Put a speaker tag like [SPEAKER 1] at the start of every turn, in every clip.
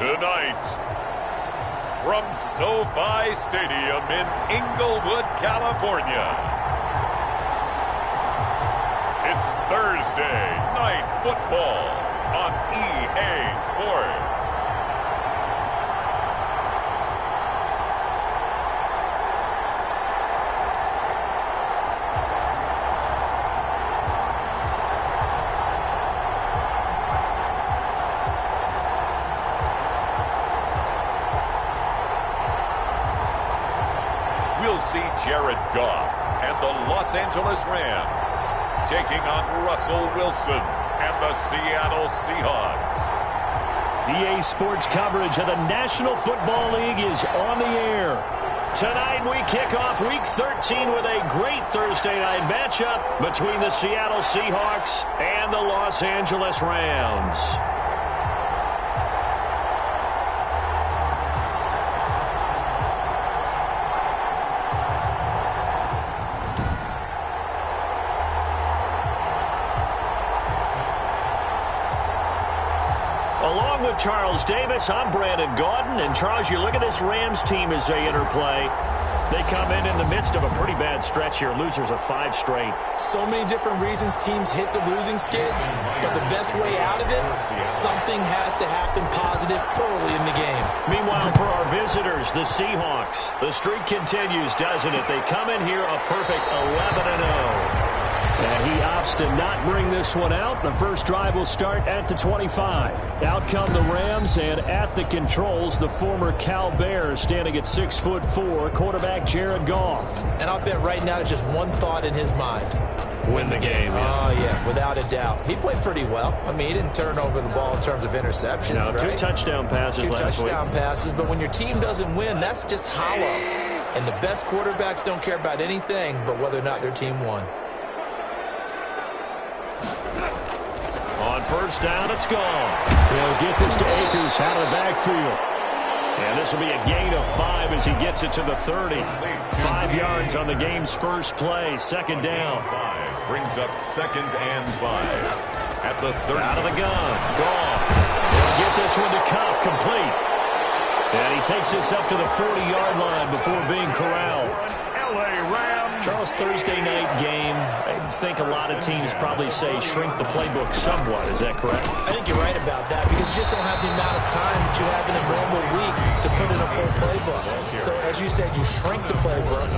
[SPEAKER 1] Tonight, from SoFi Stadium in Inglewood, California, it's Thursday Night Football on EA Sports. We'll see Jared Goff and the Los Angeles Rams taking on Russell Wilson and the Seattle Seahawks.
[SPEAKER 2] EA Sports coverage of the National Football League is on the air. Tonight we kick off Week 13 with a great Thursday night matchup between the Seattle Seahawks and the Los Angeles Rams. Along with Charles Davis, I'm Brandon Gaudin. And Charles, you look at this Rams team as they interplay. They come in the midst of a pretty bad stretch here. Losers of 5 straight.
[SPEAKER 3] So many different reasons teams hit the losing skids, but the best way out of it, something has to happen positive early in the game.
[SPEAKER 2] Meanwhile, for our visitors, the Seahawks, the streak continues, doesn't it? They come in here a perfect 11-0. And he opts to not bring this one out. The first drive will start at the 25. Out come the Rams, and at the controls, the former Cal Bear standing at 6'4", quarterback Jared Goff.
[SPEAKER 3] And I'll bet right now just one thought in his mind.
[SPEAKER 2] Win the game.
[SPEAKER 3] Oh, yeah, without a doubt. He played pretty well. I mean, he didn't turn over the ball in terms of interceptions,
[SPEAKER 2] no,
[SPEAKER 3] right?
[SPEAKER 2] 2 touchdown passes last week.
[SPEAKER 3] 2 touchdown passes, but when your team doesn't win, that's just hollow. And the best quarterbacks don't care about anything but whether or not their team won.
[SPEAKER 2] On first down, it's gone. He'll get this to Akers out of the backfield. And this will be a gain of 5 as he gets it to the 30. 5 yards on the game's first play. Second down.
[SPEAKER 1] Brings up 2nd and 5 at the 30.
[SPEAKER 2] Out of the gun. Gone. He'll get this one to Cup. Complete. And he takes this up to the 40-yard line before being corralled. Charles, Thursday night game, I think a lot of teams probably say shrink the playbook somewhat. Is that correct?
[SPEAKER 3] I think you're right about that because you just don't have the amount of time that you have in a normal week to put in a full playbook. So, as you said, you shrink the playbook,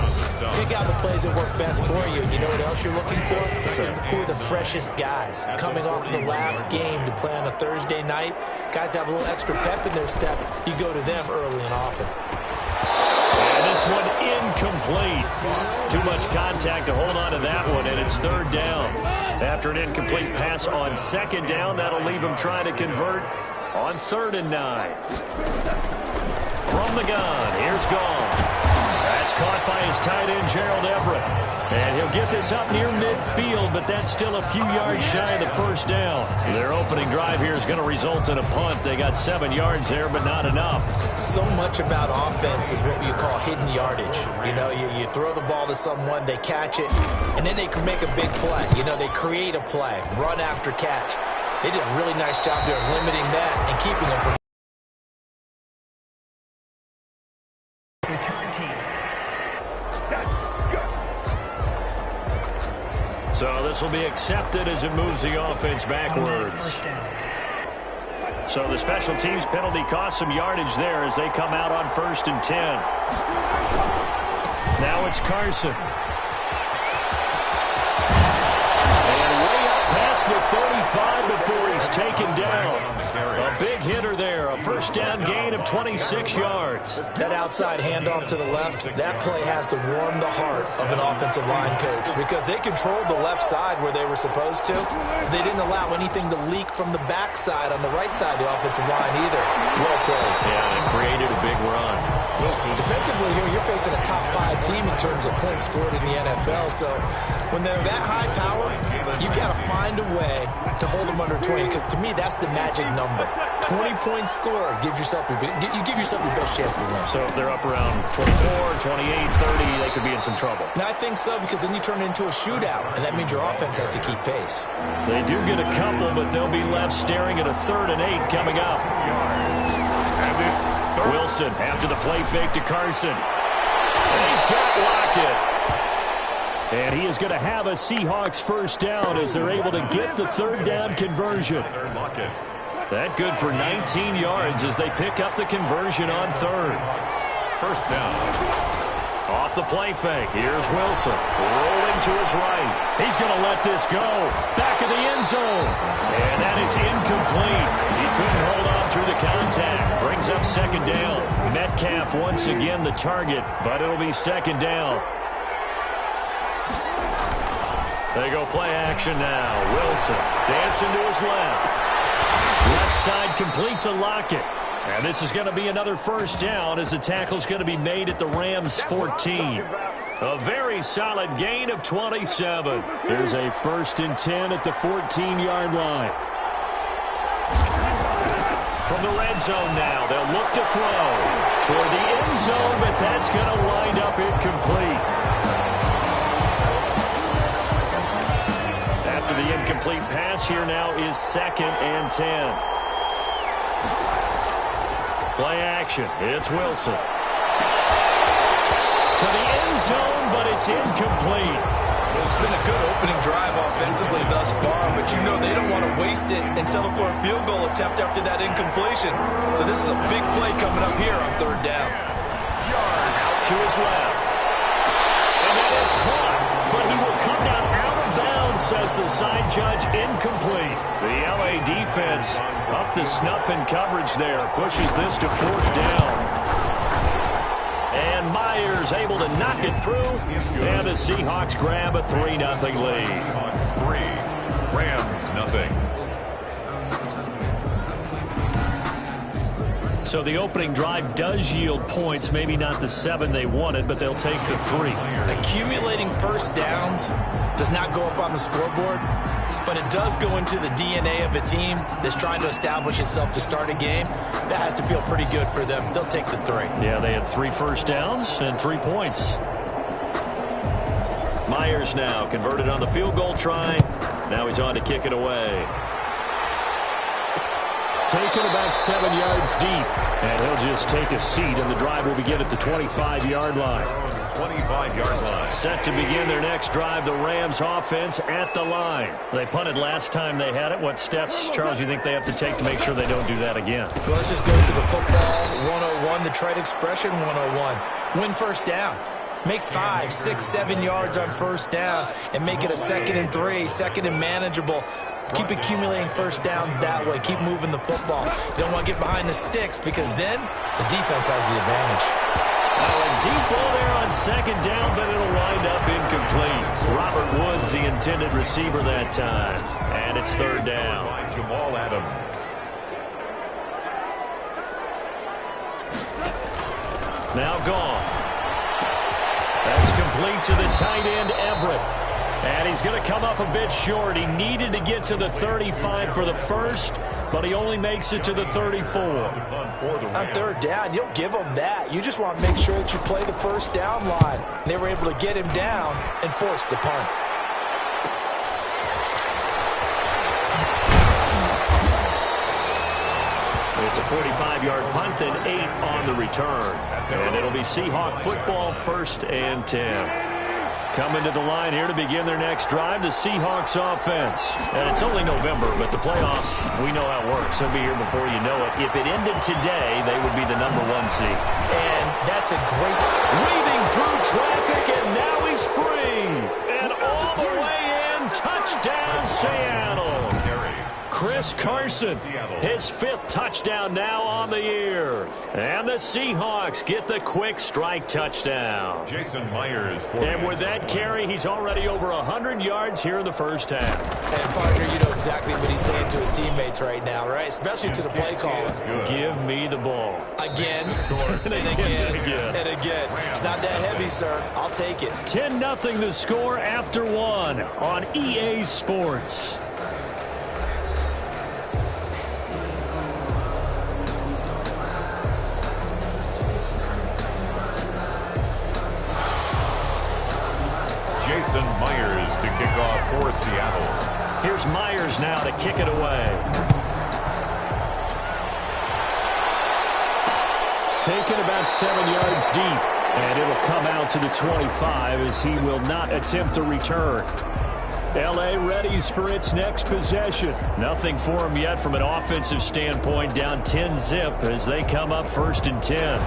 [SPEAKER 3] pick out the plays that work best for you. You know what else you're looking for? Who are the freshest guys coming off the last game to play on a Thursday night? Guys have a little extra pep in their step. You go to them early and often.
[SPEAKER 2] And this one incomplete. Too much contact to hold on to that one, and it's 3rd down. After an incomplete pass on 2nd down, that'll leave him trying to convert on 3rd and 9. From the gun, here's Goff. That's caught by his tight end, Gerald Everett. And he'll get this up near midfield, but that's still a few yards shy of the first down. Their opening drive here is going to result in a punt. They got 7 yards there, but not enough.
[SPEAKER 3] So much about offense is what you call hidden yardage. You know, you throw the ball to someone, they catch it, and then they can make a big play. You know, they create a play, run after catch. They did a really nice job there of limiting that and keeping them from return team.
[SPEAKER 2] So this will be accepted as it moves the offense backwards. So the special teams penalty cost some yardage there as they come out on 1st and 10. Now it's Carson. And way up past the 35 before he's taken down. A big hitter there. A first down gain of 26 yards.
[SPEAKER 3] That outside handoff to the left, that play has to warm the heart of an offensive line coach because they controlled the left side where they were supposed to. They didn't allow anything to leak from the backside on the right side of the offensive line either. Well played.
[SPEAKER 2] Yeah, they created a big run.
[SPEAKER 3] Defensively here, you're facing a top 5 team in terms of points scored in the NFL. So when they're that high power, you got to find a way to hold them under 20 because to me, that's the magic number. 20-point score gives yourself you give yourself your best chance to win.
[SPEAKER 2] So if they're up around 24, 28, 30, they could be in some trouble.
[SPEAKER 3] And I think so because then you turn it into a shootout, and that means your offense has to keep pace.
[SPEAKER 2] They do get a couple, but they'll be left staring at a 3rd and 8 coming up. Wilson after the play fake to Carson. And he's got Lockett. And he is going to have a Seahawks first down as they're able to get the third down conversion. That good for 19 yards as they pick up the conversion on third.
[SPEAKER 1] First down.
[SPEAKER 2] Off the play fake. Here's Wilson. Rolling to his right. He's going to let this go. Back of the end zone. And that is incomplete. He couldn't hold on through the contact. Brings up second down. Metcalf once again the target, but it'll be second down. They go play action now. Wilson dancing to his left. Left side complete to Lockett. And this is going to be another first down as the tackle's going to be made at the Rams' 14. A very solid gain of 27. There's a 1st and 10 at the 14-yard line. From the red zone now, they'll look to throw toward the end zone, but that's going to wind up incomplete. After the incomplete pass, here now is 2nd and 10. Play action. It's Wilson. To the end zone, but it's incomplete.
[SPEAKER 3] It's been a good opening drive offensively thus far, but you know they don't want to waste it and settle for a field goal attempt after that incompletion. So this is a big play coming up here on third down.
[SPEAKER 2] Out to his left. And that is caught, but he will come down out of bounds, says the side judge. Incomplete. The LA defense up to snuff in coverage there. Pushes this to 4th down. And Myers able to knock it through. And the Seahawks grab a 3-0 lead.
[SPEAKER 1] Seahawks 3, Rams nothing.
[SPEAKER 2] So the opening drive does yield points. Maybe not the 7 they wanted, but they'll take the 3.
[SPEAKER 3] Accumulating first downs does not go up on the scoreboard, but it does go into the DNA of a team that's trying to establish itself to start a game. That has to feel pretty good for them. They'll take the 3.
[SPEAKER 2] Yeah, they had 3 first downs and 3 points. Myers now converted on the field goal try. Now he's on to kick it away. Taken about 7 yards deep. And he'll just take a seat, and the drive will begin at the 25-yard line.
[SPEAKER 1] 25-yard line.
[SPEAKER 2] Set to begin their next drive, the Rams offense at the line. They punted last time they had it. What steps, Charles, you think they have to take to make sure they don't do that again?
[SPEAKER 3] Well, let's just go to the football 101, the trade expression 101. Win first down. Make 5, 6, 7 yards on first down and make it a 2nd and 3, 2nd and manageable. Keep accumulating first downs that way. Keep moving the football. You don't want to get behind the sticks because then the defense has the advantage.
[SPEAKER 2] A deep ball there on 2nd down, but it'll wind up incomplete. Robert Woods, the intended receiver that time. And it's 3rd down.
[SPEAKER 1] By Jamal Adams.
[SPEAKER 2] Now gone. That's complete to the tight end, Everett. And he's going to come up a bit short. He needed to get to the 35 for the first, but he only makes it to the 34.
[SPEAKER 3] On third down, you'll give them that. You just want to make sure that you play the first down line. And they were able to get him down and force the punt.
[SPEAKER 2] It's a 45-yard punt and 8 on the return. And it'll be Seahawk football, 1st and 10. Coming to the line here to begin their next drive, the Seahawks offense. And it's only November, but the playoffs, we know how it works. They'll be here before you know it. If it ended today, they would be the #1 seed.
[SPEAKER 3] And that's a great...
[SPEAKER 2] Weaving through traffic, and now he's free. And all the way in, touchdown Seattle. Chris Carson, his 5th touchdown now on the year. And the Seahawks get the quick strike touchdown.
[SPEAKER 1] Jason Myers.
[SPEAKER 2] And with that carry, he's already over 100 yards here in the first half.
[SPEAKER 3] And, partner, you know exactly what he's saying to his teammates right now, right? Especially to the play caller.
[SPEAKER 2] Give me the ball.
[SPEAKER 3] Again, and again, and again. It's not that heavy, sir. I'll take it.
[SPEAKER 2] 10-0 the score after 1 on EA Sports.
[SPEAKER 1] Jason Myers to kick off for Seattle.
[SPEAKER 2] Here's Myers now to kick it away. Taken about 7 yards deep, and it'll come out to the 25 as he will not attempt to return. L.A. readies for its next possession. Nothing for him yet from an offensive standpoint, down 10-zip as they come up 1st and 10.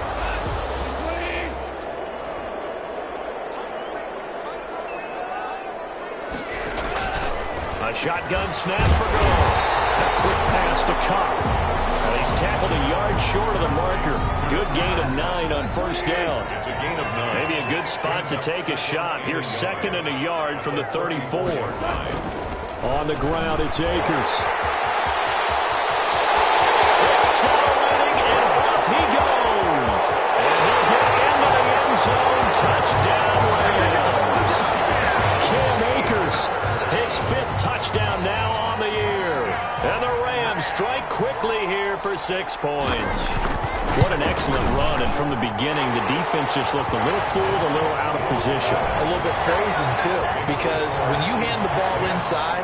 [SPEAKER 2] A shotgun snap for goal. A quick pass to Cobb. And he's tackled a yard short of the marker. Good gain of 9 on 1st down.
[SPEAKER 1] It's a gain of 9.
[SPEAKER 2] Maybe a good spot to take a shot. Here's 2nd and a yard from the 34. On the ground, it's Akers. Accelerating, and off he goes. And he'll get into the end zone. Touchdown, Rams. Cam Akers, his 5th touchdown now on the year. And the Rams strike quickly here for 6 points. What an excellent run, and from the beginning, the defense just looked a little fooled, a little out of position.
[SPEAKER 3] A little bit frozen, too, because when you hand the ball inside,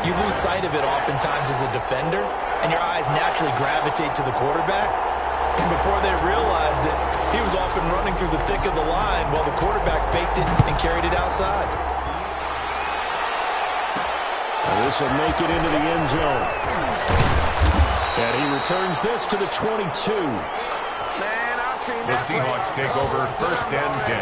[SPEAKER 3] you lose sight of it oftentimes as a defender, and your eyes naturally gravitate to the quarterback. And before they realized it, he was off and running through the thick of the line while the quarterback faked it and carried it outside.
[SPEAKER 2] This will make it into the end zone. And he returns this to the 22.
[SPEAKER 1] The Seahawks take over 1st and 10.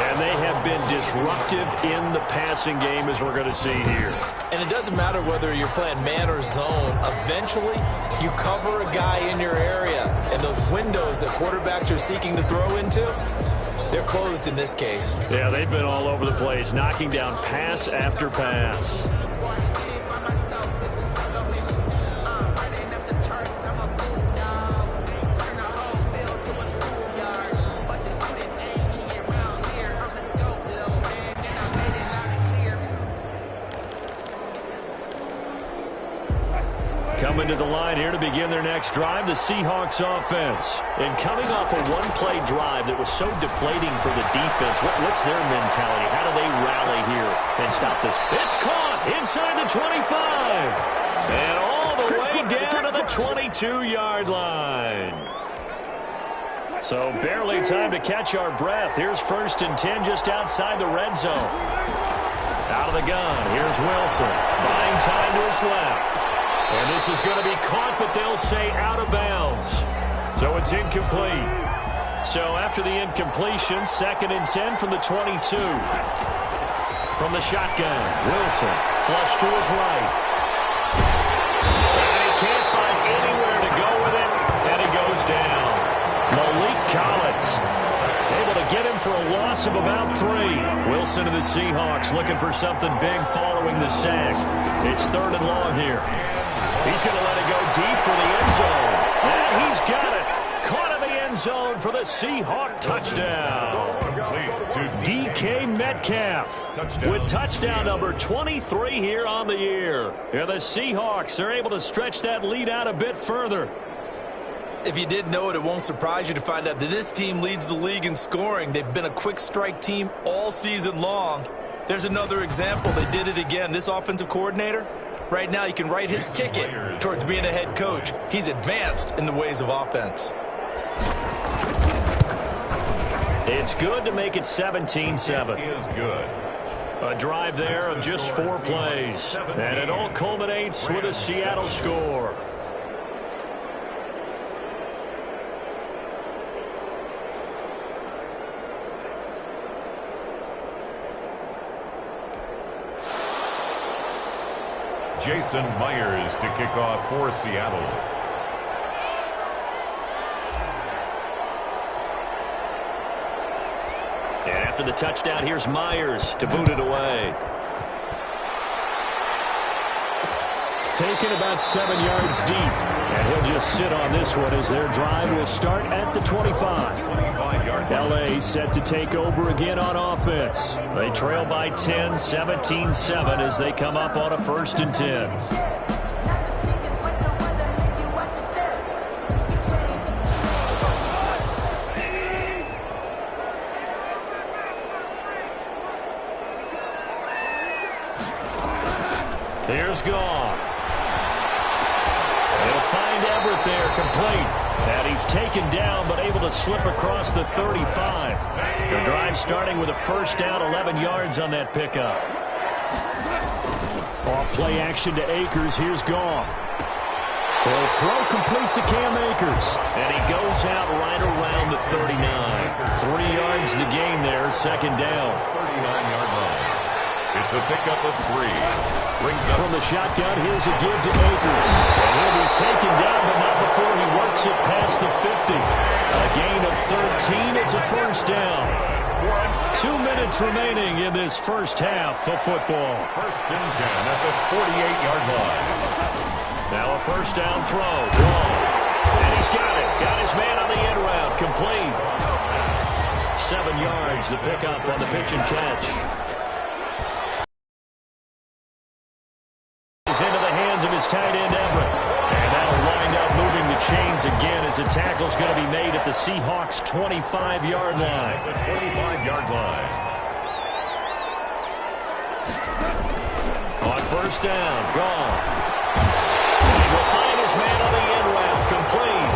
[SPEAKER 2] And they have been disruptive in the passing game, as we're going to see here.
[SPEAKER 3] And it doesn't matter whether you're playing man or zone. Eventually, you cover a guy in your area. And those windows that quarterbacks are seeking to throw into, they're closed in this case.
[SPEAKER 2] Yeah, they've been all over the place, knocking down pass after pass. Coming to the line here to begin their next drive, the Seahawks offense. And coming off a one-play drive that was so deflating for the defense, what's their mentality? How do they rally here and stop this? It's caught inside the 25. And all the way down to the 22-yard line. So barely time to catch our breath. Here's 1st and 10 just outside the red zone. Out of the gun, here's Wilson. Buying time to his left. And this is going to be caught, but they'll say out of bounds. So it's incomplete. So after the incompletion, 2nd and 10 from the 22. From the shotgun, Wilson, flush to his right. And he can't find anywhere to go with it, and he goes down. Malik Collins able to get him for a loss of about 3. Wilson and the Seahawks looking for something big following the sack. It's 3rd and long here. He's going to let it go deep for the end zone. And he's got it. Caught in the end zone for the Seahawk touchdown. DK Metcalf with touchdown number 23 here on the year. And the Seahawks are able to stretch that lead out a bit further.
[SPEAKER 3] If you didn't know it, it won't surprise you to find out that this team leads the league in scoring. They've been a quick strike team all season long. There's another example. They did it again. This offensive coordinator, right now you can write his ticket towards being a head coach. He's advanced in the ways of offense.
[SPEAKER 2] It's good to make it 17-7.
[SPEAKER 1] He is good.
[SPEAKER 2] A drive there of just 4 plays. And it all culminates with a Seattle score.
[SPEAKER 1] Jason Myers to kick off for Seattle.
[SPEAKER 2] And after the touchdown, here's Myers to boot it away. Taken about 7 yards deep. And he'll just sit on this one as their drive will start at the 25. L.A. set to take over again on offense. They trail by 10, 17-7 as they come up on a 1st and 10. Here's Goff. They'll find Everett there, complete. And he's taken down but able to slip across the 35. The drive starting with a first down, 11 yards on that pickup. Off play action to Akers. Here's Goff. The throw complete to Cam Akers. And he goes out right around the 39. 3 yards the gain there, second down.
[SPEAKER 1] 39-yard line. It's a pickup of 3. Brings up
[SPEAKER 2] from the shotgun. Here's a give to Akers. And he'll be taken down, but not before he works it past the 50. A gain of 13. It's a first down. 2 minutes remaining in this first half of football.
[SPEAKER 1] First and 10 at the 48-yard line.
[SPEAKER 2] Now a first down throw. Long. And he's got it. Got his man on the end route. Complete. 7 yards the pickup on the pitch and catch. Into the hands of his tight end, Everett. And that'll wind up moving the chains again as a tackle's going to be made at the Seahawks' 25-yard line.
[SPEAKER 1] The 25-yard line.
[SPEAKER 2] On first down, gone. And he will find his man on the end route, complete.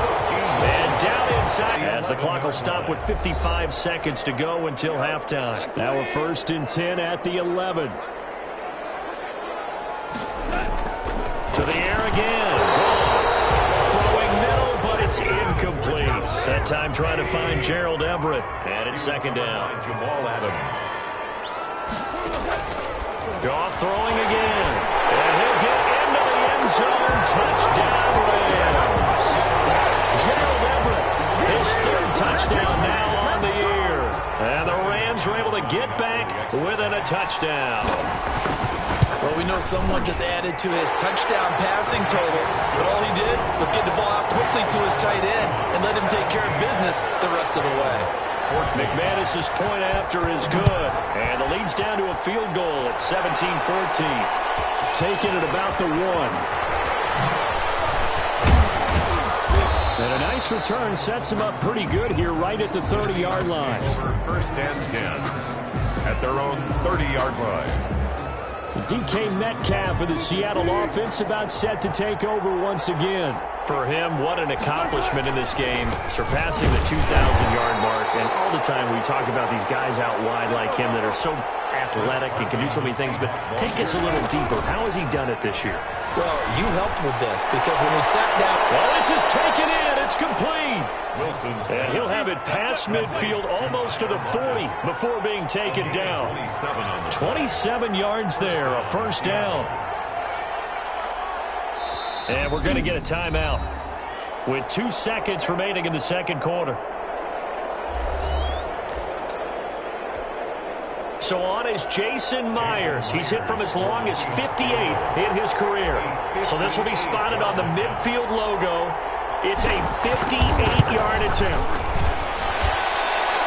[SPEAKER 2] And down inside. As the clock will stop with 55 seconds to go until halftime. Now a first and 10 at the 11. To the air again. Goff. Throwing middle, but it's incomplete. That time trying to find Gerald Everett. And it's second down.
[SPEAKER 1] Jamal Adams.
[SPEAKER 2] Goff throwing again. And he'll get into the end zone. Touchdown, Rams. Gerald Everett, his third touchdown now on the year. And the Rams were able to get back within a touchdown.
[SPEAKER 3] Well, we know someone just added to his touchdown passing total, but all he did was get the ball out quickly to his tight end and let him take care of business the rest of the way.
[SPEAKER 2] McManus's point after is good, and the lead's down to a field goal at 17-14. Taking it about the 1. And a nice return sets him up pretty good here right at the 30-yard line.
[SPEAKER 1] First and 10 at their own 30-yard line.
[SPEAKER 2] DK Metcalf of the Seattle offense about set to take over once again. For him, what an accomplishment in this game, surpassing the 2,000-yard mark. And all the time we talk about these guys out wide like him that are so athletic and can do so many things. But take us a little deeper. How has he done it this year?
[SPEAKER 3] Well, you helped with this because when we sat down...
[SPEAKER 2] Well, this is taken in. It's complete.
[SPEAKER 1] Wilson's
[SPEAKER 2] and he'll have it past midfield almost to the 40 before being taken down. 27 yards there, a first down. And we're going to get a timeout with 2 seconds remaining in the second quarter. So on is Jason Myers. He's hit from as long as 58 in his career. So this will be spotted on the midfield logo. It's a 58-yard attempt.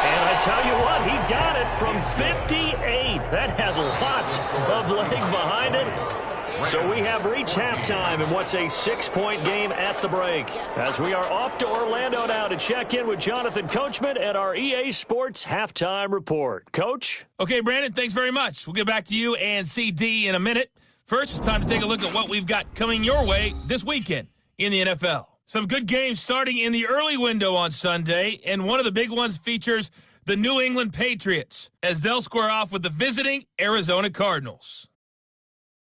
[SPEAKER 2] And I tell you what, he got it from 58. That had lots of leg behind it. So we have reached halftime in what's a 6-point game at the break. As we are off to Orlando now to check in with Jonathan Coachman at our EA Sports Halftime Report. Coach?
[SPEAKER 4] Okay, Brandon, thanks very much. We'll get back to you and CD in a minute. First, it's time to take a look at what we've got coming your way this weekend in the NFL. Some good games starting in the early window on Sunday, and one of the big ones features the New England Patriots as they'll square off with the visiting Arizona Cardinals.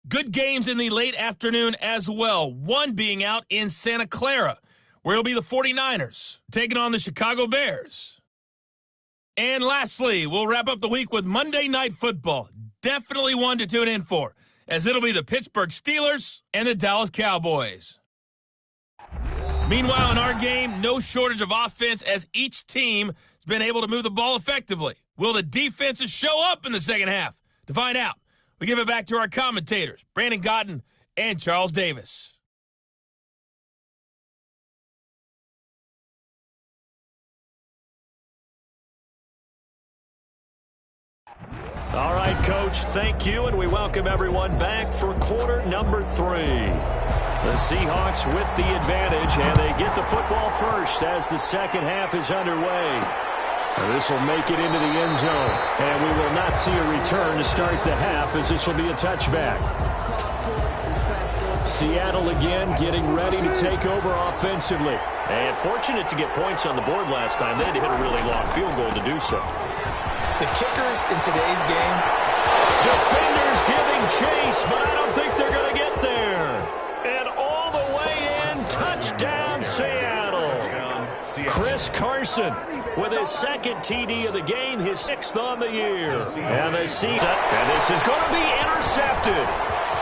[SPEAKER 4] Good games in the late afternoon as well, one being out in Santa Clara, where it'll be the 49ers taking on the Chicago Bears. And lastly, we'll wrap up the week with Monday Night Football. Definitely one to tune in for, as it'll be the Pittsburgh Steelers and the Dallas Cowboys. Meanwhile, in our game, no shortage of offense as each team has been able to move the ball effectively. Will the defenses show up in the second half? To find out, we give it back to our commentators, Brandon Godden and Charles Davis.
[SPEAKER 2] All right, Coach, thank you, and we welcome everyone back for quarter number 3. The Seahawks with the advantage, and they get the football first as the second half is underway. This will make it into the end zone, and we will not see a return to start the half as this will be a touchback. Seattle again getting ready to take over offensively. And fortunate to get points on the board last time. They had to hit a really long field goal to do so.
[SPEAKER 3] The kickers in today's game.
[SPEAKER 2] Defenders giving chase, but I don't think they're going to get there. And all the way in, touchdown Seattle. Chris Carson with his second TD of the game, his 6th on the year. And this is going to be intercepted.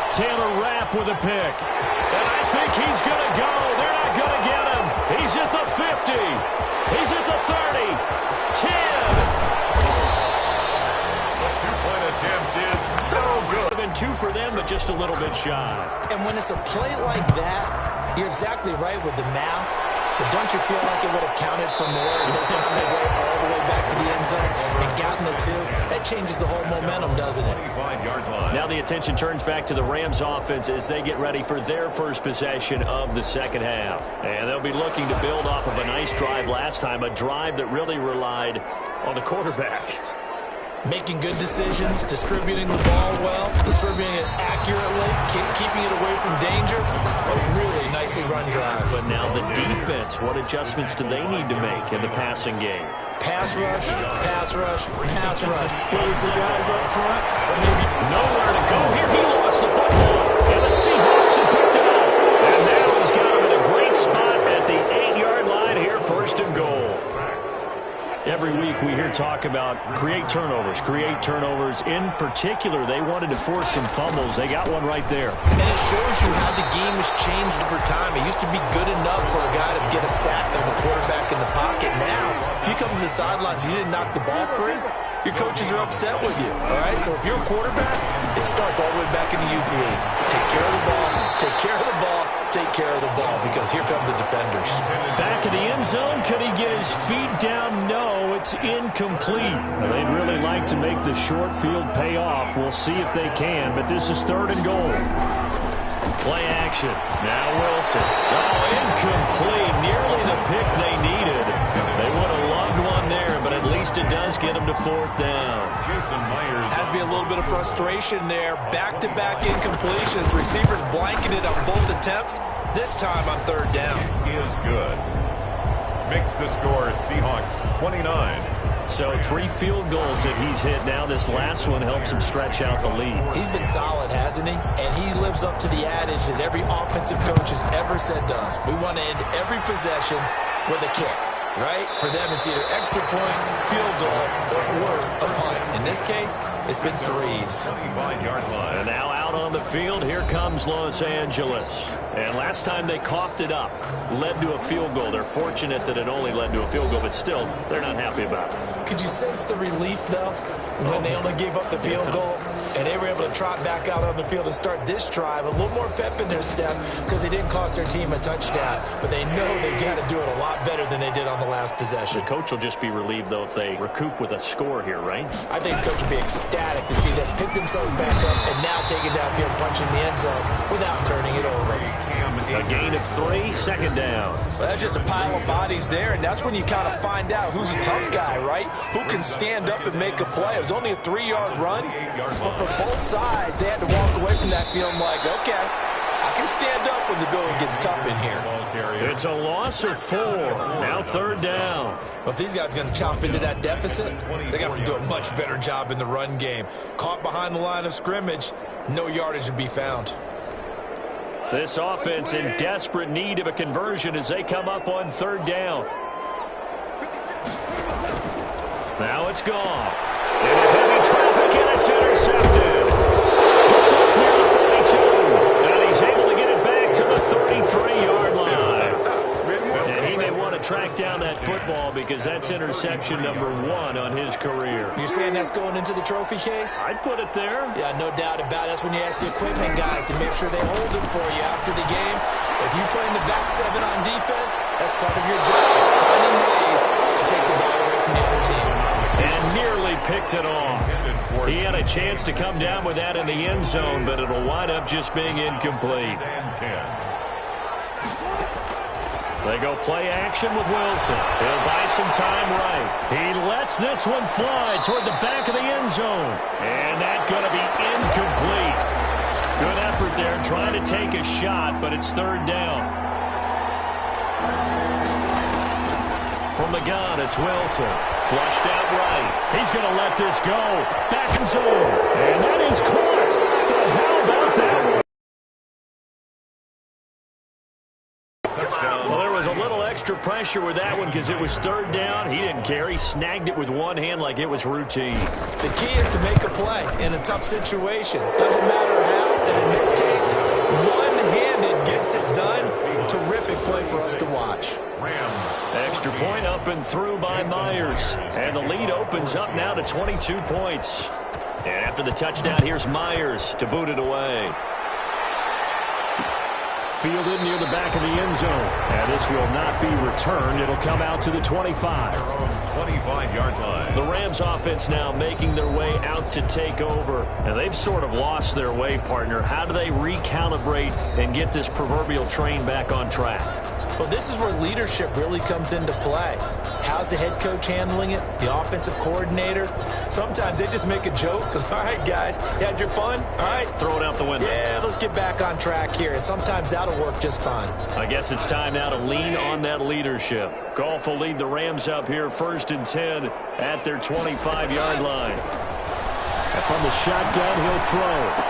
[SPEAKER 2] Taylor Rapp with a pick. And I think he's going to go. They're not going to get him. He's at the 50. He's at the 30. 10.
[SPEAKER 1] The two-point attempt is no good.
[SPEAKER 2] Been 2 for them, but just a little bit shy.
[SPEAKER 3] And when it's a play like that, you're exactly right with the math. But don't you feel like it would have counted for more if they found their way all the way back to the end zone and gotten the 2? That changes the whole momentum, doesn't it?
[SPEAKER 2] Now the attention turns back to the Rams offense as they get ready for their first possession of the second half. And they'll be looking to build off of a nice drive last time, a drive that really relied on the quarterback.
[SPEAKER 3] Making good decisions, distributing the ball well, distributing it accurately, keeping it away from danger. A really nicely run drive.
[SPEAKER 2] But now the defense, what adjustments do they need to make in the passing game?
[SPEAKER 3] Pass rush, pass rush, pass rush. Where's the guys up front? Or maybe
[SPEAKER 2] nowhere to go here. He lost the football. And the Seahawks have picked it up. And now he's got him in a great spot at the 8-yard line here, 1st and goal. Every week we hear talk about create turnovers. In particular, they wanted to force some fumbles. They got one right there.
[SPEAKER 3] And it shows you how the game has changed over time. It used to be good enough for a guy to get a sack of a quarterback in the pocket. Now, if you come to the sidelines and you didn't knock the ball free, your coaches are upset with you. All right? So if you're a quarterback, it starts all the way back in the youth leagues. Take care of the ball, take care of the ball, take care of the ball, because here come the defenders.
[SPEAKER 2] Back in the end zone, could he get his feet down? No, it's incomplete. They'd really like to make the short field pay off. We'll see if they can, but this is 3rd and goal. Play action. Now Wilson. Oh, incomplete. Nearly the pick they needed. They would have loved one there, but at least it does get them to 4th down.
[SPEAKER 3] Has to be a little bit of frustration there. Back-to-back incompletions. Receivers blanketed on both attempts. This time on 3rd down.
[SPEAKER 1] Is good. Makes the score Seahawks 29.
[SPEAKER 2] So 3 field goals that he's hit now. This last one helps him stretch out the lead.
[SPEAKER 3] He's been solid, hasn't he? And he lives up to the adage that every offensive coach has ever said to us. We want to end every possession with a kick, right? For them, it's either extra point, field goal, or at worst, a punt. In this case, it's been 3s.
[SPEAKER 1] 25-yard line.
[SPEAKER 2] And now out on the field, here comes Los Angeles. And last time they coughed it up, led to a field goal. They're fortunate that it only led to a field goal, but still, they're not happy about it.
[SPEAKER 3] Could you sense the relief, though, when they only gave up the field goal and they were able to trot back out on the field and start this drive? A little more pep in their step because they didn't cost their team a touchdown, but they know they've got to do it a lot better than they did on the last possession.
[SPEAKER 2] The coach will just be relieved, though, if they recoup with a score here, right?
[SPEAKER 3] I think the coach will be ecstatic to see them pick themselves back up and now take it downfield, punching the end zone without turning it over.
[SPEAKER 2] A gain of 3, 2nd down.
[SPEAKER 3] Well, that's just a pile of bodies there, and that's when you kind of find out who's a tough guy, right? Who can stand up and make a play. It was only a 3-yard run, but for both sides, they had to walk away from that feeling like, okay, I can stand up when the going gets tough in here.
[SPEAKER 2] It's a loss of 4. Now 3rd down.
[SPEAKER 3] But if these guys are going to chop into that deficit, they got to do a much better job in the run game. Caught behind the line of scrimmage, no yardage to be found.
[SPEAKER 2] This offense in desperate need of a conversion as they come up on 3rd down. Now it's gone. Into heavy traffic, and it's intercepted. Picked up near the 42. And he's able to get it back to the 33-yard line. And he may want to track down that football because that's interception number 1 on his career.
[SPEAKER 3] You're saying that's going into the trophy case?
[SPEAKER 2] I'd put it there.
[SPEAKER 3] Yeah, no doubt about it. That's when you ask the equipment guys to make sure they hold it for you after the game. If you play in the back 7 on defense, that's part of your job, finding ways to take the ball away from the other team.
[SPEAKER 2] And nearly picked it off. He had a chance to come down with that in the end zone, but it'll wind up just being incomplete. They go play action with Wilson. He'll buy some time right. He lets this one fly toward the back of the end zone. And that's going to be incomplete. Good effort there, trying to take a shot, but it's third down. From the gun, it's Wilson. Flushed out right. He's going to let this go. Back in zone. And that is caught. But how about that one? Well, there was a little extra pressure with that one because it was third down. He didn't care. He snagged it with one hand like it was routine.
[SPEAKER 3] The key is to make a play in a tough situation. Doesn't matter how. And in this case, one-handed gets it done. Terrific play for us to watch.
[SPEAKER 2] Extra point up and through by Myers. And the lead opens up now to 22 points. And after the touchdown, here's Myers to boot it away. Fielded near the back of the end zone. And this will not be returned. It'll come out to the 25.
[SPEAKER 1] 25-yard line.
[SPEAKER 2] The Rams offense now making their way out to take over. And they've sort of lost their way, partner. How do they recalibrate and get this proverbial train back on track?
[SPEAKER 3] Well, this is where leadership really comes into play. How's the head coach handling it? The offensive coordinator? Sometimes they just make a joke. All right, guys, you had your fun? All right.
[SPEAKER 2] Throw it out the window.
[SPEAKER 3] Yeah, let's get back on track here. And sometimes that'll work just fine.
[SPEAKER 2] I guess it's time now to lean on that leadership. Goff will lead the Rams up here 1st and 10 at their 25-yard line. And from the shotgun, he'll throw.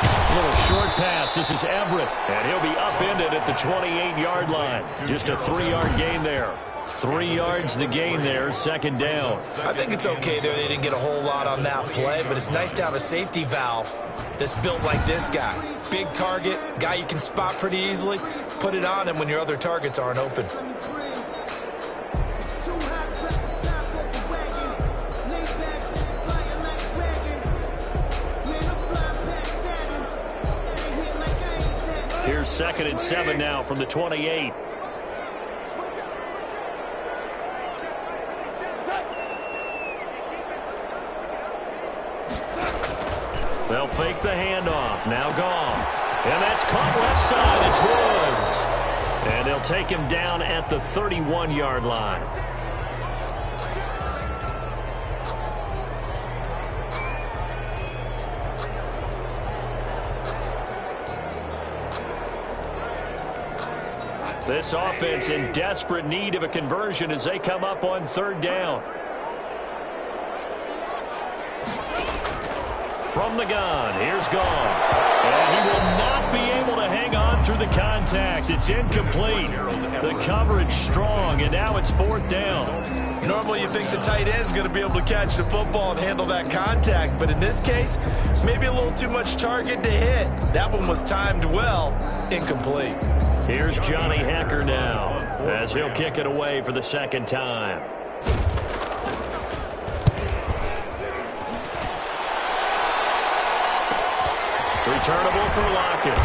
[SPEAKER 2] A little short pass. This is Everett. And he'll be upended at the 28-yard line. Just a 3-yard gain there. 3 yards the gain there, second down.
[SPEAKER 3] I think it's okay there. They didn't get a whole lot on that play, but it's nice to have a safety valve that's built like this guy. Big target, guy you can spot pretty easily. Put it on him when your other targets aren't open.
[SPEAKER 2] Here's 2nd and 7 now from the 28. They'll fake the handoff. Now Goff. And that's caught left side. It's Woods. And they'll take him down at the 31-yard line. This offense in desperate need of a conversion as they come up on 3rd down. From the gun, here's Goff. And he will not be able to hang on through the contact. It's incomplete. The coverage strong, and now it's 4th down.
[SPEAKER 3] Normally you think the tight end's going to be able to catch the football and handle that contact, but in this case, maybe a little too much target to hit. That one was timed well. Incomplete.
[SPEAKER 2] Here's Johnny Hecker now as he'll kick it away for the 2nd time. Returnable for Lockett.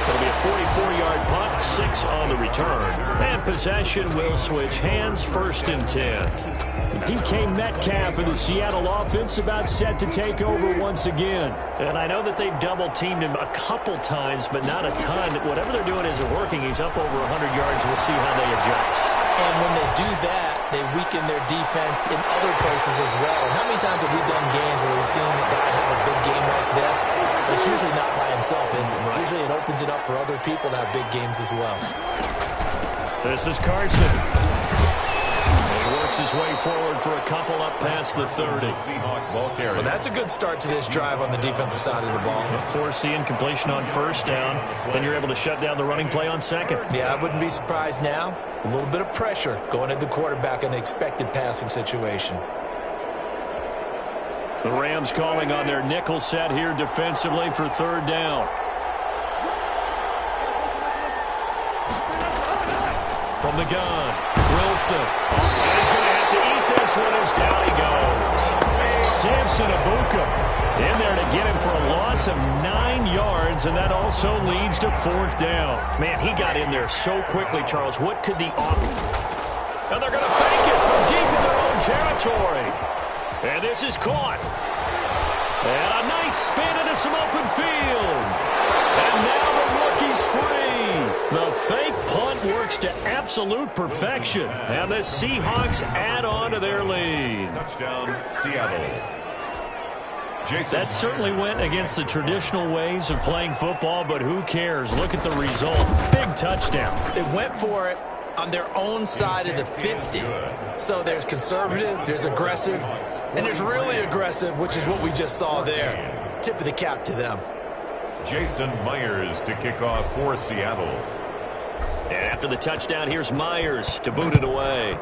[SPEAKER 2] It'll be a 44-yard punt, 6 on the return. And possession will switch hands, 1st and 10. DK Metcalf and the Seattle offense about set to take over once again. And I know that they've double-teamed him a couple times, but not a ton. Whatever they're doing isn't working. He's up over 100 yards. We'll see how they adjust.
[SPEAKER 3] And when they do that, they weaken their defense in other places as well. And how many times have we done games where we've seen a guy have a big game like this? But it's usually not by himself, is it? Right. Usually it opens it up for other people to have big games as well.
[SPEAKER 2] This is Carson. He works his way forward for a couple up past the 30.
[SPEAKER 3] Well, that's a good start to this drive on the defensive side of the ball.
[SPEAKER 2] Force the incompletion on 1st down. Then you're able to shut down the running play on 2nd.
[SPEAKER 3] Yeah, I wouldn't be surprised now. A little bit of pressure going at the quarterback in an expected passing situation.
[SPEAKER 2] The Rams calling on their nickel set here defensively for 3rd down. From the gun, Wilson. And he's going to have to eat this one as down he goes. Samson Abuka in there to get him for a loss of 9 yards, and that also leads to 4th down. Man, he got in there so quickly, Charles. What could the offense? And they're going to fake it from deep in their own territory. And this is caught. And a nice spin into some open field. And now the rookie's free. The fake punt works to absolute perfection. And the Seahawks add on to their lead.
[SPEAKER 1] Touchdown, Seattle.
[SPEAKER 2] That certainly went against the traditional ways of playing football, but who cares? Look at the result. Big touchdown.
[SPEAKER 3] They went for it on their own side of the 50. So there's conservative, there's aggressive, and there's really aggressive, which is what we just saw there. Tip of the cap to them.
[SPEAKER 1] Jason Myers to kick off for Seattle.
[SPEAKER 2] And after the touchdown, here's Myers to boot it away.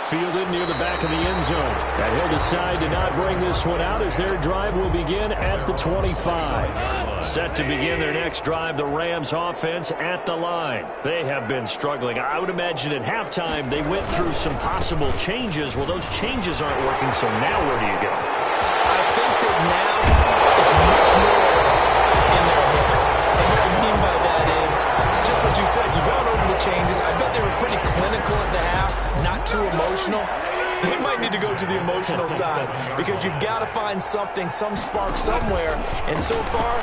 [SPEAKER 2] Fielded near the back of the end zone. And he'll decide to not bring this one out as their drive will begin at the 25. Set to begin their next drive, the Rams offense at the line. They have been struggling. I would imagine at halftime they went through some possible changes. Well, those changes aren't working, so now where do you go?
[SPEAKER 3] I think that now it's much more in their head. And what I mean by that is just what you said. You've gone over the changes. I bet they were pretty clinical at the half, not too emotional. They might need to go to the emotional side because you've got to find something, some spark somewhere. And so far,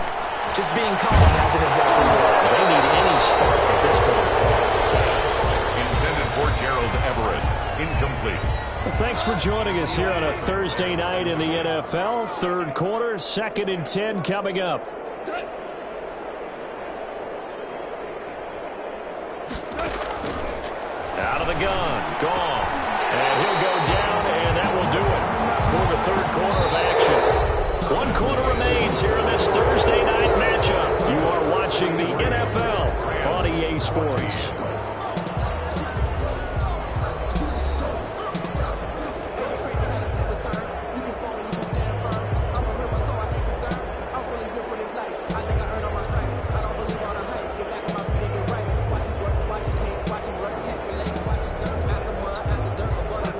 [SPEAKER 3] just being calm hasn't exactly worked.
[SPEAKER 2] They need any spark at this point.
[SPEAKER 1] Intended for Gerald Everett. Incomplete.
[SPEAKER 2] Well, thanks for joining us here on a Thursday night in the NFL. Third quarter, 2nd and 10 coming up. Out of the gun, Goff. And he'll go down, and that will do it for the third quarter of action. 1 quarter remains here in this Thursday night matchup. You are watching the NFL on EA Sports.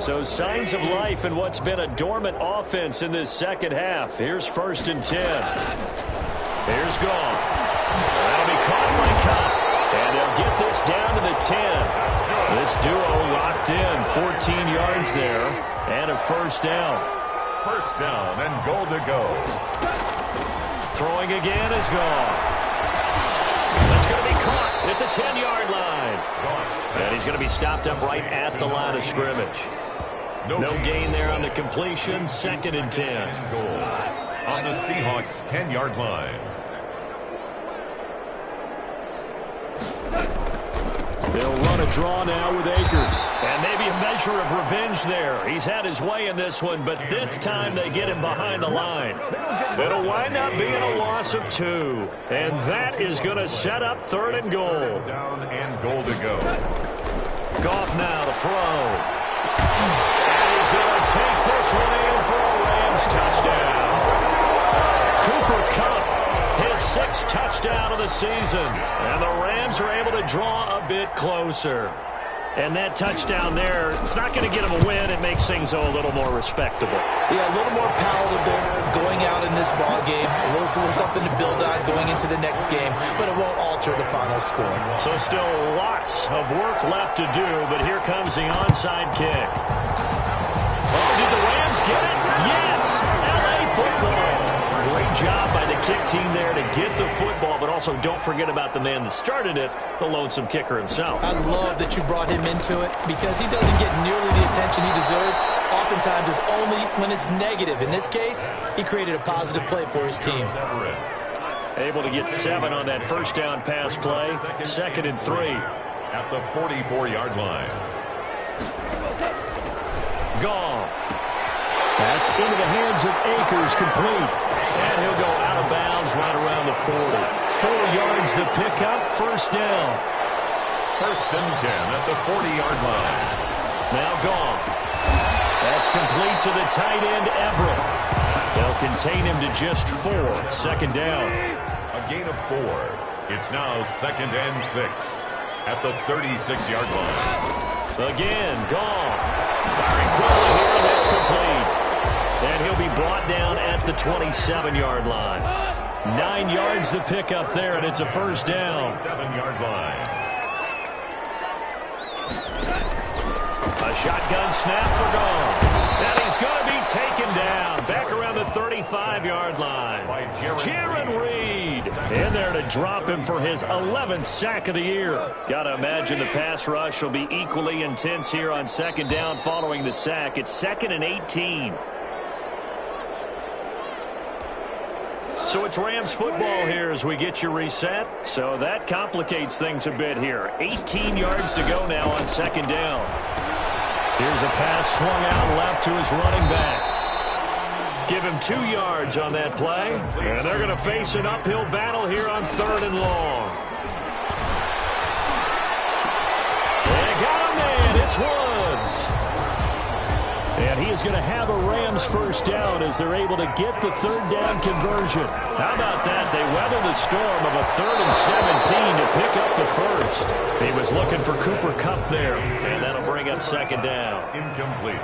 [SPEAKER 2] So signs of life in what's been a dormant offense in this second half. Here's 1st and 10. Here's Goff. That'll be caught by Cup. And they'll get this down to the 10. This duo locked in. 14 yards there. And a first down.
[SPEAKER 1] First down and goal to go.
[SPEAKER 2] Throwing again is Goff. That's going to be caught at the 10-yard line. And he's going to be stopped up right at the line of scrimmage. No gain there on the completion. 2nd and 10.
[SPEAKER 1] Goal on the Seahawks 10-yard line.
[SPEAKER 2] They'll run a draw now with Akers. And maybe a measure of revenge there. He's had his way in this one, but this time they get him behind the line. It'll wind up being a loss of 2. And that is going to set up 3rd and goal.
[SPEAKER 1] Down and goal to go.
[SPEAKER 2] Goff now to throw. And he's going to take this one in for a Rams touchdown. Cooper Kupp, his 6th touchdown of the season. And the Rams are able to draw a bit closer. And that touchdown there, it's not going to get them a win. It makes things a little more respectable.
[SPEAKER 3] Yeah, a little more palatable going out in this ball game. A little something to build on going into the next game, but it won't alter the final score.
[SPEAKER 2] So still lots of work left to do, but here comes the onside kick. Oh, did the Rams get it? Yes! LA football. Great job by the kick team there to get the football, but also don't forget about the man that started it, the lonesome kicker himself.
[SPEAKER 3] I love that you brought him into it because he doesn't get nearly the attention he deserves. Oftentimes it's only when it's negative. In this case, he created a positive play for his team.
[SPEAKER 2] Able to get 7 on that first down pass play. 2nd and 3.
[SPEAKER 1] At the 44-yard line.
[SPEAKER 2] Goff. That's into the hands of Akers, complete. And he'll go out of bounds right around the 40. 4 yards the pickup, first down.
[SPEAKER 1] 1st and 10 at the 40-yard line.
[SPEAKER 2] Now Goff. That's complete to the tight end, Everett. They'll contain him to just 4. 2nd down.
[SPEAKER 1] A gain of 4. It's now 2nd and 6 at the 36-yard line.
[SPEAKER 2] Again, Goff. Firing quickly here, and that's complete. And he'll be brought down at the 27-yard line. 9 yards the pickup there, and it's a first down.
[SPEAKER 1] 7-yard line.
[SPEAKER 2] A shotgun snap for Goff. And he's going to be taken down. Back around the 35 5-yard line. Jaron Reed in there to drop him for his 11th sack of the year. Got to imagine the pass rush will be equally intense here on second down following the sack. It's 2nd and 18. So it's Rams football here as we get you reset. So that complicates things a bit here. 18 yards to go now on second down. Here's a pass swung out left to his running back. Give him 2 yards on that play. And they're going to face an uphill battle here on 3rd and long. They got a man. It's Woods. And he is going to have a Rams first down as they're able to get the 3rd down conversion. How about that? They weather the storm of a 3rd and 17 to pick up the first. He was looking for Cooper Kupp there, and that'll bring up second down.
[SPEAKER 1] Incomplete.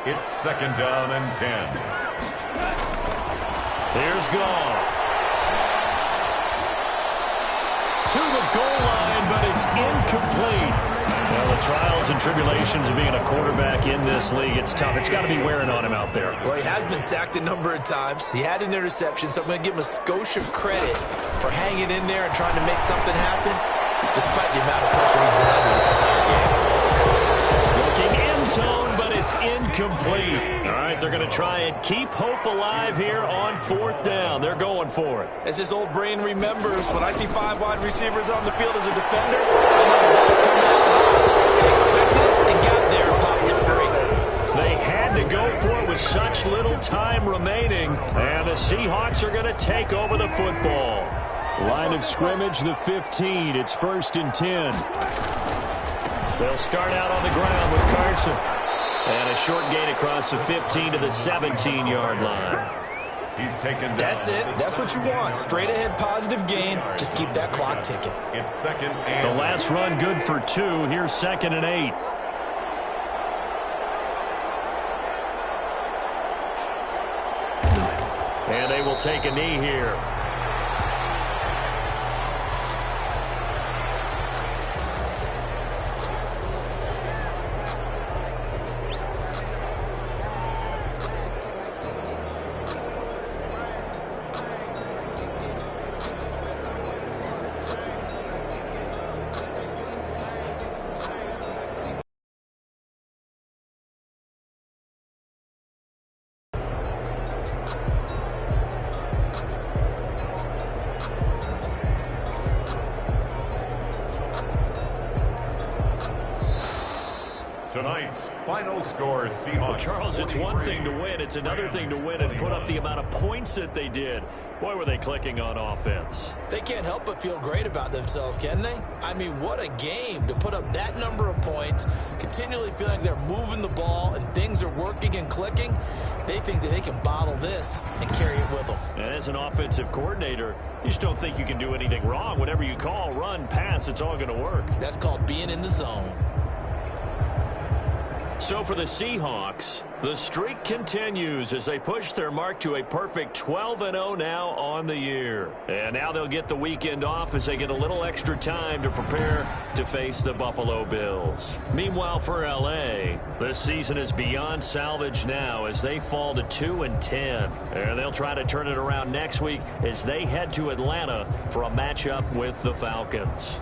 [SPEAKER 1] It's 2nd down and 10.
[SPEAKER 2] Here's Goff. To the goal line, but it's incomplete. Well, the trials and tribulations of being a quarterback in this league, it's tough. It's got to be wearing on him out there.
[SPEAKER 3] Well, he has been sacked a number of times. He had an interception, so I'm going to give him a skosh of credit for hanging in there and trying to make something happen, despite the amount of pressure he's been under this entire game.
[SPEAKER 2] Looking end zone, but it's incomplete. All right, they're going to try and keep hope alive here on 4th down. They're going for it.
[SPEAKER 3] As his old brain remembers, when I see 5 wide receivers on the field as a defender, I know the ball's coming out high. I expected it and got there and popped it free.
[SPEAKER 2] They had to go for it with such little time remaining, and the Seahawks are going to take over the football. Line of scrimmage, the 15. It's 1st and 10. They'll start out on the ground with Carson. And a short gain across the 15 to the 17-yard line.
[SPEAKER 1] He's taken down.
[SPEAKER 3] That's it. That's what you want. Straight ahead positive gain. Just keep that clock ticking.
[SPEAKER 1] It's 2nd and
[SPEAKER 2] the last run good for 2. Here's 2nd and 8. And they will take a knee here.
[SPEAKER 1] tonight's final score, Seahawks.
[SPEAKER 2] Well, Charles, it's one thing to win. It's another thing to win and put up the amount of points that they did. Boy, were they clicking on offense.
[SPEAKER 3] They can't help but feel great about themselves, can they? I mean, what a game to put up that number of points, continually feeling like they're moving the ball and things are working and clicking. They think that they can bottle this and carry it with them.
[SPEAKER 2] And as an offensive coordinator, you just don't think you can do anything wrong. Whatever you call, run, pass, it's all going to work.
[SPEAKER 3] That's called being in the zone.
[SPEAKER 2] So for the Seahawks, the streak continues as they push their mark to a perfect 12-0 now on the year. And now they'll get the weekend off as they get a little extra time to prepare to face the Buffalo Bills. Meanwhile, for L.A., this season is beyond salvage now as they fall to 2-10. And they'll try to turn it around next week as they head to Atlanta for a matchup with the Falcons.